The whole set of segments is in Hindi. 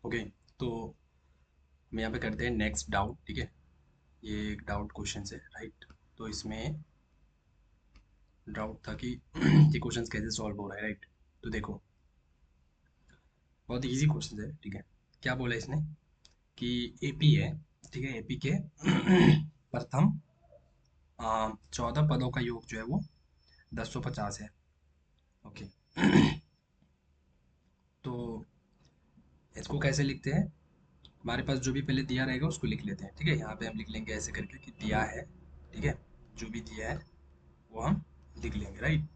ओके, तो हम यहाँ पे करते हैं नेक्स्ट डाउट। ठीक है, ये एक डाउट क्वेश्चन है, राइट? तो इसमें डाउट था कि ये क्वेश्चन कैसे सॉल्व हो रहा है, राइट? तो देखो, बहुत इजी क्वेश्चन है। ठीक है, क्या बोला इसने कि एपी है। ठीक है, एपी के प्रथम 14 पदों का योग जो है वो 1050 है। ओके, तो इसको कैसे लिखते हैं? हमारे पास जो भी पहले दिया रहेगा उसको लिख लेते हैं। ठीक है, यहाँ पे हम लिख लेंगे ऐसे करके कि दिया है। ठीक है, जो भी दिया है वो हम लिख लेंगे, राइट?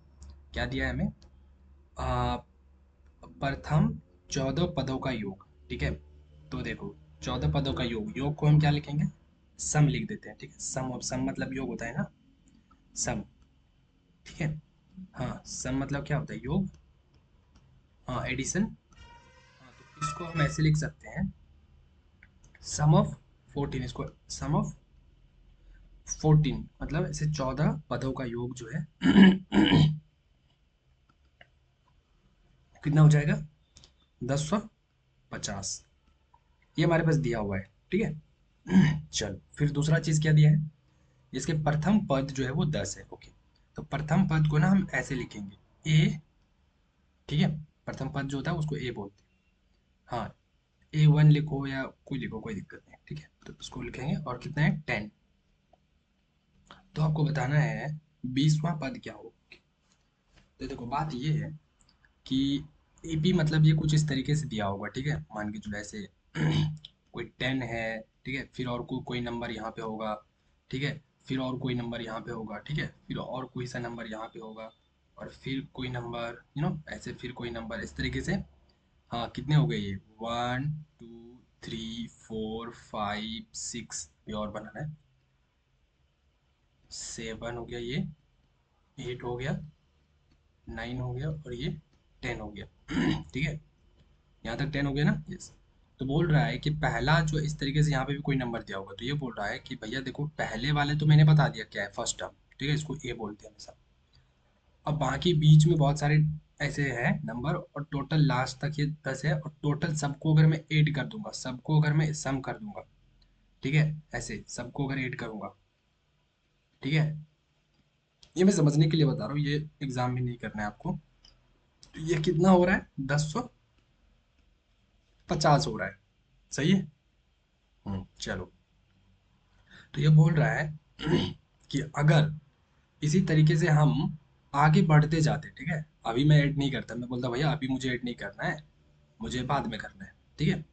क्या दिया है हमें? आ, प्रथम 14 पदों का योग। ठीक है, तो देखो, 14 पदों का योग, योग को हम क्या लिखेंगे? सम लिख देते हैं। ठीक है, सम ऑफ सम मतलब योग होता है ना, सम। ठीक है, हाँ, सम मतलब क्या होता है? योग। हाँ, एडिशन। हाँ, तो इसको हम ऐसे लिख सकते हैं, सम ऑफ 14। इसको सम ऑफ 14 मतलब ऐसे 14 पदों का योग जो है कितना हो जाएगा? 1050। ये हमारे पास दिया हुआ है। ठीक है, चलो फिर दूसरा चीज क्या दिया है? इसके प्रथम पद जो है वो 10 है। ओके, तो प्रथम पद को ना हम ऐसे लिखेंगे, ए। ठीक है, प्रथम पद जो होता है उसको ए बोलते हैं। हाँ, A1 लिखो या कोई लिखो, कोई दिक्कत नहीं। ठीक है, तो इसको लिखेंगे और कितना है? 10। तो आपको बताना है 20वां पद क्या हो। तो देखो, बात ये है कि एपी मतलब ये कुछ इस तरीके से दिया होगा। ठीक है, मान के चलो ऐसे कोई 10 है। ठीक है, फिर और कोई नंबर यहाँ पे होगा। ठीक है, फिर और कोई नंबर यहाँ पे होगा। ठीक है, फिर और कोई सा नंबर यहाँ पे होगा, और फिर कोई नंबर, ऐसे फिर कोई नंबर, इस तरीके से। हाँ, कितने हो गए ये? 1 2 3 4 5 6, ये और बनाना है। 7 हो गया, ये 8 हो गया, 9 हो गया, और ये 10 हो गया। ठीक है, यहाँ तक 10 हो गया ना? यस। तो बोल रहा है कि पहला जो इस तरीके से यहाँ पे भी कोई नंबर दिया होगा, तो ये बोल रहा है कि भैया देखो, पहले वाले तो मैंने बता दिया क्या है, फर्स्ट टर्म। ठीक है, इसको ए बोलते हैं हमेशा। अब बाकी बीच में बहुत सारे ऐसे हैं नंबर, और टोटल लास्ट तक ये 10 है, और टोटल सबको अगर मैं ऐड कर दूंगा, सबको अगर मैं सम कर दूंगा, ठीक है, ऐसे सबको अगर ऐड करूंगा, ठीक है, ये मैं समझने के लिए बता रहा हूँ, ये एग्जाम में नहीं करना है आपको। तो ये कितना हो रहा है? 1050 हो रहा है। सही है। चलो, तो ये बोल रहा है कि अगर इसी तरीके से हम आगे बढ़ते जाते, ठीक है, अभी मैं ऐड नहीं करता, मैं बोलता भैया अभी मुझे ऐड नहीं करना है, मुझे बाद में करना है। ठीक है,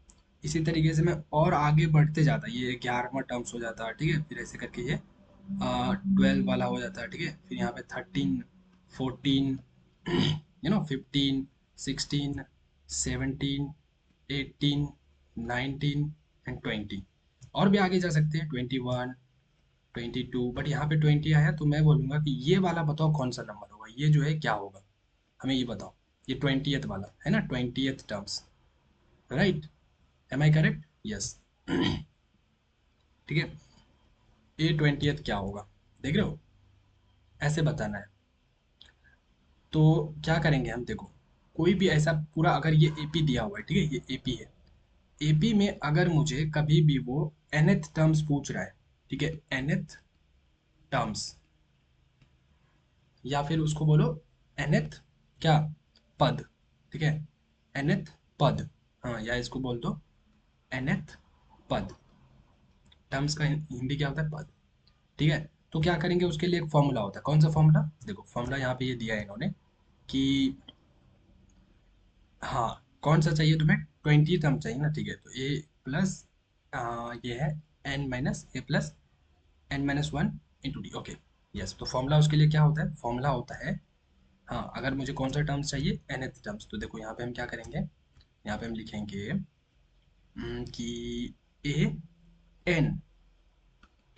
इसी तरीके से मैं और आगे बढ़ते जाता, ये 11वां टर्म्स हो जाता। ठीक है, फिर ऐसे करके ये 12 वाला हो जाता है। ठीक है, फिर यहाँ पे 13, 14, 15, 16, 17, 18, 19 एंड 20। और भी आगे जा सकते हैं, 21, 22, बट यहाँ पे 20 आया, तो मैं बोलूंगा कि ये वाला बताओ कौन सा नंबर होगा, ये जो है क्या होगा, हमें ये बताओ। ये 20th वाला है ना, 20th terms, right? Am I correct? Yes. ठीक है, ये 20th क्या होगा, देख रहे हो? ऐसे बताना है। तो क्या करेंगे हम, देखो, कोई भी ऐसा पूरा, अगर ये एपी दिया हुआ है, ठीक है, ये एपी है, एपी में अगर मुझे कभी भी वो nth टर्म्स पूछ रहा है, ठीक है, nth टर्म्स, या फिर उसको बोलो nth क्या, पद। ठीक है, nth पद, हाँ, या इसको बोल दो nth पद। टर्म्स का हिंदी क्या होता है? पद। ठीक है, तो क्या करेंगे, उसके लिए एक फॉर्मूला होता है। कौन सा फॉर्मूला? देखो, फॉर्मूला यहाँ पे ये दिया है इन्होंने कि, हाँ, कौन सा चाहिए तुम्हें? 20 टर्म चाहिए ना? ठीक है, तो ए प्लस, ये है N minus A plus N minus one into D. Okay, yes. तो फॉर्मूला उसके लिए क्या होता है? फॉर्मूला होता है, हाँ, अगर मुझे कौन सा टर्म्स चाहिए, nth टर्म्स, तो देखो यहाँ पे हम क्या करेंगे, यहाँ पे हम लिखेंगे कि A N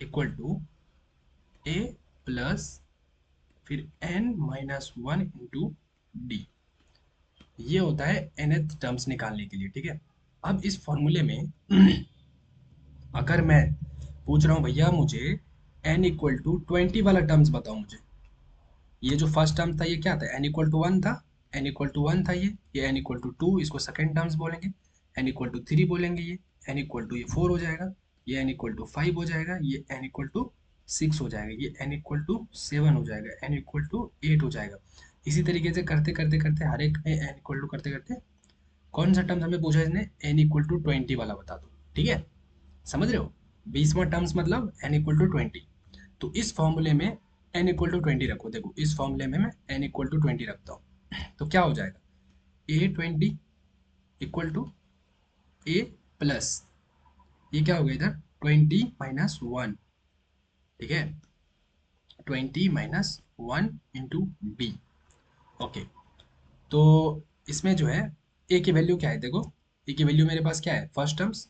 equal to A plus फिर N minus one into D. ये होता है nth टर्म्स निकालने के लिए। ठीक है, अब इस फॉर्मूले में अगर मैं पूछ रहा हूँ भैया मुझे n इक्वल टू 20 वाला टर्म्स बताओ मुझे, ये जो फर्स्ट टर्म था ये क्या था? n इक्वल टू 1 था। एन इक्वल टू वन था ये एन इक्वल टू टू, इसको सेकेंड टर्म्स बोलेंगे, एन इक्वल टू थ्री बोलेंगे, ये एन इक्वल टू ये फोर हो जाएगा, ये एन इक्वल टू फाइव हो जाएगा, ये एन इक्वल टू सिक्स हो जाएगा, ये एन इक्वल टू सेवन हो जाएगा, एन इक्वल टू एट हो जाएगा। इसी तरीके से करते करते करते हर एक में एन इक्वल टू करते करते, कौन सा टर्म्स हमें पूछा इसने, एन इक्वल टू ट्वेंटी वाला बता दो, ठीक है, समझ रहे हो, 20वां टर्म्स मतलब एन इक्वल टू ट्वेंटी। तो इस फॉर्मूले में एन इक्वल टू ट्वेंटी रखो, देखो इस फॉर्मूले में मैं एन इक्वल टू ट्वेंटी रखता हूँ, तो क्या हो जाएगा, a twenty equal to A plus, ये क्या हो गया इधर, ट्वेंटी माइनस वन, ठीक है, twenty minus one into B. Okay, तो इसमें जो है ए की वैल्यू क्या है, देखो ए की वैल्यू मेरे पास क्या है, फर्स्ट टर्म्स,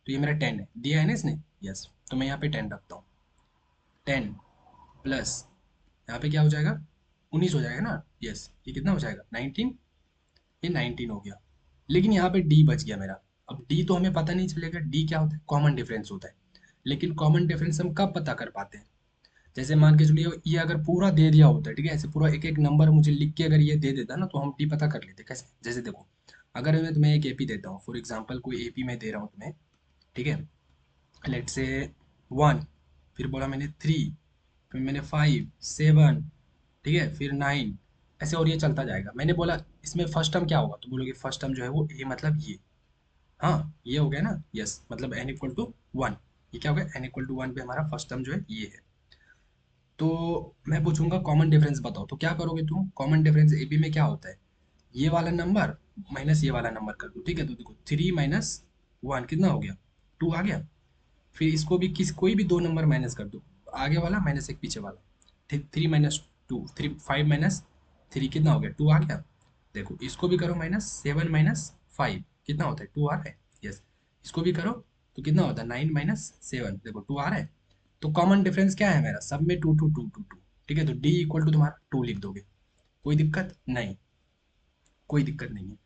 तो ये मेरा टेन है, दिया है ना इसने, यस, तो मैं यहाँ पे टेन रखता हूँ, टेन प्लस यहाँ पे क्या हो जाएगा, उन्नीस हो जाएगा ना, यस, ये कितना हो जाएगा, नाइनटीन, ये 19 हो गया। लेकिन यहाँ पे डी बच गया मेरा। अब डी तो हमें पता नहीं चलेगा, डी क्या होता है, कॉमन डिफरेंस होता है। लेकिन कॉमन डिफरेंस हम कब पता कर पाते हैं, जैसे मान के चलिए ये अगर पूरा दे दिया होता है, ठीक है, ऐसे पूरा एक एक नंबर मुझे लिख के अगर ये दे देता ना, तो हम डी पता कर लेते कैसे, जैसे देखो, अगर मैं तुम्हें एक एपी देता हूँ, फॉर एग्जाम्पल कोई एपी मैं दे रहा हूँ तुम्हें, ठीक है, लेट से वन, फिर बोला मैंने थ्री, फिर मैंने फाइव सेवन, ठीक है, फिर नाइन, ऐसे और ये चलता जाएगा। मैंने बोला इसमें फर्स्ट टर्म क्या होगा, तो बोलोगे फर्स्ट टर्म जो है वो ए मतलब ये, हाँ ये हो गया ना, यस, मतलब एन इक्वल टू वन, ये क्या हो गया, एन इक्वल टू वन पे हमारा फर्स्ट टर्म जो है ये है। तो मैं पूछूंगा कॉमन डिफरेंस बताओ, तो क्या करोगे तुम, कॉमन डिफरेंस ए बी में क्या होता है, ये वाला नंबर माइनस ये वाला नंबर कर दो, ठीक है, तो देखो थ्री माइनस वन कितना हो गया, टू आ गया, फिर इसको भी किस कोई भी दो नंबर माइनस कर दो, आगे वाला माइनस एक पीछे वाला, three minus two, three five minus three कितना हो गया, टू आ गया, देखो इसको भी करो माइनस, सेवन माइनस फाइव कितना होता है, टू आ रहा है, यस, इसको भी करो तो कितना होता है, नाइन माइनस सेवन, देखो टू आ रहा है। तो कॉमन डिफरेंस क्या है मेरा, सब में two two two two two, ठीक है, तो डी इक्वल टू तुम्हारा टू लिख दोगे, कोई दिक्कत नहीं, कोई दिक्कत नहीं है,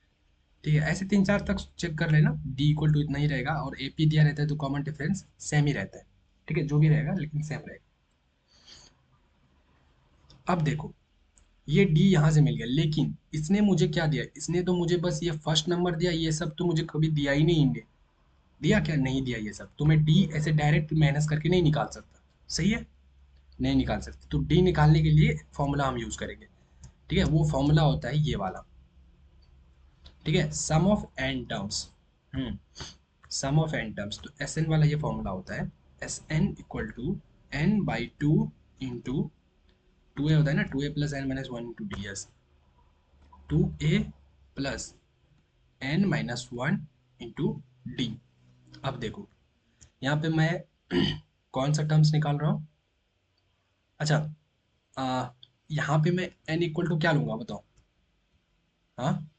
ठीक है, ऐसे तीन चार तक चेक कर लेना, डी इक्वल टू इतना ही रहेगा, और एपी दिया रहता है तो कॉमन डिफरेंस सेम ही रहता है, ठीक है, जो भी रहेगा लेकिन सेम रहेगा। अब देखो ये डी यहाँ से मिल गया, लेकिन इसने मुझे क्या दिया, इसने तो मुझे बस ये फर्स्ट नंबर दिया, ये सब तो मुझे कभी दिया ही नहीं इनने, दिया क्या, नहीं दिया ये सब, तो मैं डी ऐसे डायरेक्ट माइनस करके नहीं निकाल सकता, सही है, नहीं निकाल सकते, तो डी निकालने के लिए फॉर्मूला हम यूज करेंगे, ठीक है, वो फॉर्मूला होता है ये वाला, ठीक है, sum of n terms, sum of n terms, तो एस एन वाला ये फॉर्मूला होता है, S n equal to n by two into, two a होता है ना, टू ए plus N minus one into d s, two ए plus N minus one into d. अब देखो यहाँ पे मैं कौन सा टर्म्स निकाल रहा हूँ, अच्छा, आ, यहाँ पे मैं एन इक्वल टू क्या लूंगा बताओ, हाँ,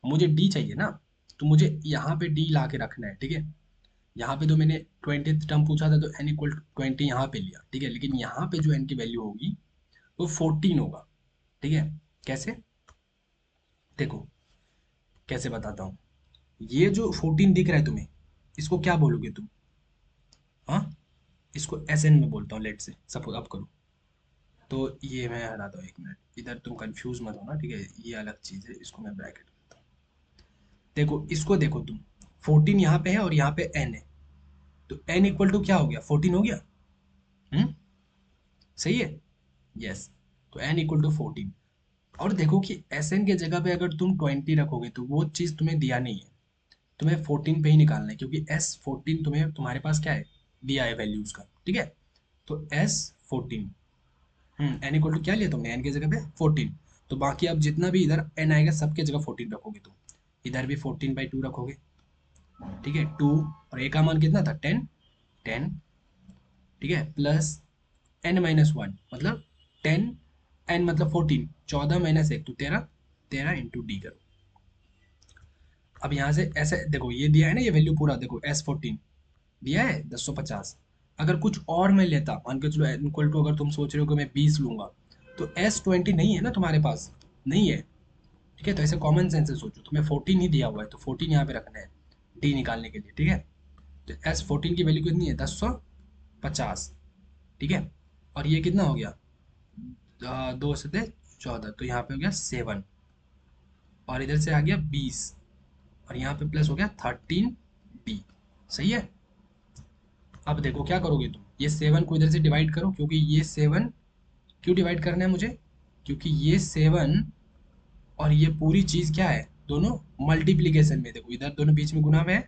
मुझे डी चाहिए ना, तो मुझे यहाँ पे डी ला के रखना है, ठीक है, यहाँ पे तो मैंने 20th टर्म पूछा था, तो एन इक्वल टू ट्वेंटी यहाँ पे लिया, ठीक है, लेकिन यहाँ पे जो एन की वैल्यू होगी वो 14 होगा, ठीक है, कैसे, देखो कैसे बताता हूँ, ये जो 14 दिख रहा है तुम्हें, इसको क्या बोलोगे तुम, हाँ, इसको एस एन में बोलता हूँ, लेट से सपोज अब करो, तो ये मैं हटाता हूँ, एक मिनट, इधर तुम कंफ्यूज मत होना, ठीक है, ये अलग चीज़ है, इसको मैं ब्रैकेट करता हूँ, देखो इसको देखो तुम, 14 यहाँ पे है और यहाँ पे एन है, तो एन इक्वल टू क्या हो गया, 14 हो गया, हम्म, सही है, यस, तो एन इक्वल टू 14, और देखो कि एस एन के जगह पे अगर तुम 20 रखोगे तो वो चीज़ तुम्हें दिया नहीं है, तुम्हें 14 पे ही निकालना है, क्योंकि एस 14 तुम्हें तुम्हारे पास क्या है, दिया है वैल्यूज का, ठीक है, तो एस 14, एन इक्वल टू क्या लिया तुमने, एन की जगह पे 14, तो बाकी अब जितना भी इधर एन आएगा सबके जगह 14 रखोगे तुम, इधर भी 14/2 रखोगे, ठीक है, टू, और ए का मान कितना था, 10, 10, ठीक है, प्लस एन माइनस वन मतलब 10, एन मतलब 14, 14 माइनस एक तो 13, 13 इंटू डी करो। अब यहाँ से ऐसे देखो ये दिया है ना, ये वैल्यू पूरा देखो, एस 14 दिया है 1050, अगर कुछ और मैं लेता, मान के चलो एन इक्वल टू, अगर तुम सोच रहे हो कि मैं 20 लूंगा, तो एस 20 नहीं है ना तुम्हारे पास, नहीं है, ठीक है, तो ऐसे कॉमन सेंस से सोचो, तुम्हें 14 ही दिया हुआ है तो 14 यहाँ पे रखना है डी निकालने के लिए, ठीक है, तो एस 14 की वैल्यू कितनी है, 1050, ठीक है, और ये कितना हो गया, दो से थे 14, तो यहाँ पे हो गया 7, और इधर से आ गया 20, और यहाँ पे प्लस हो गया 13D। सही है। अब देखो क्या करोगे तुम, ये 7 को इधर से डिवाइड करो, क्योंकि ये 7 क्यों डिवाइड करना है मुझे, क्योंकि ये 7 और ये पूरी चीज क्या है, दोनों मल्टीप्लीकेशन में, देखो इधर दोनों बीच में गुना में है,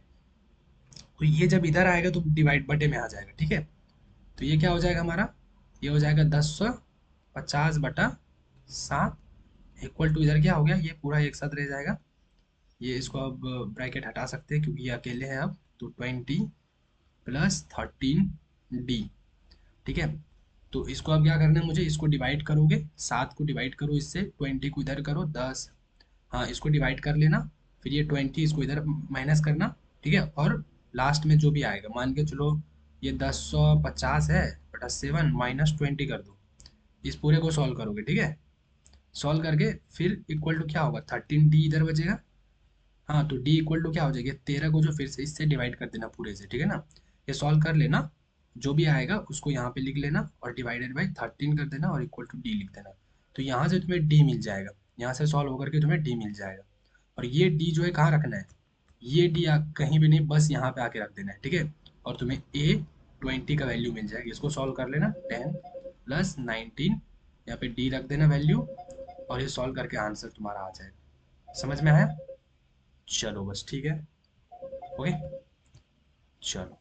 तो ये जब इधर आएगा तो डिवाइड बटे में आ जाएगा, ठीक है। तो ये क्या हो जाएगा हमारा, ये हो जाएगा 10/50 इक्वल टू, इधर क्या हो गया, ये पूरा एक साथ रह जाएगा, ये इसको अब ब्रैकेट हटा सकते हैं क्योंकि ये अकेले हैं अब, तो 20 + 13D, ठीक है। तो इसको अब क्या करना है मुझे, इसको डिवाइड करोगे, 7 को डिवाइड करो इससे, 20 को इधर करो, 10, हाँ इसको डिवाइड कर लेना, फिर ये 20 इसको इधर माइनस करना, ठीक है। और लास्ट में जो भी आएगा, मान के चलो ये 10/50 है बटा 7 -20 कर दो, इस पूरे को सॉल्व करोगे, ठीक है। सॉल्व करके फिर इक्वल टू क्या होगा, 13D इधर बचेगा, हाँ तो D इक्वल टू क्या हो जाएगा, 13 को जो फिर से इससे डिवाइड कर देना पूरे से, ठीक है ना। ये सॉल्व कर लेना, जो भी आएगा उसको यहाँ पे लिख लेना, और डिवाइडेड बाई 13 कर देना, और इक्वल टू D लिख देना। तो यहाँ से तुम्हें D मिल जाएगा, यहाँ से सॉल्व होकर के तुम्हें D मिल जाएगा। और ये D जो है कहाँ रखना है, ये D कहीं भी नहीं, बस यहाँ पे आके रख देना है, ठीक है। और तुम्हें A20 का वैल्यू मिल जाएगा, इसको सॉल्व कर लेना, 10 + 19, यहाँ पे D रख देना वैल्यू, और ये सॉल्व करके आंसर तुम्हारा आ जाएगा। समझ में आया। चलो बस ठीक है। ओके। चलो।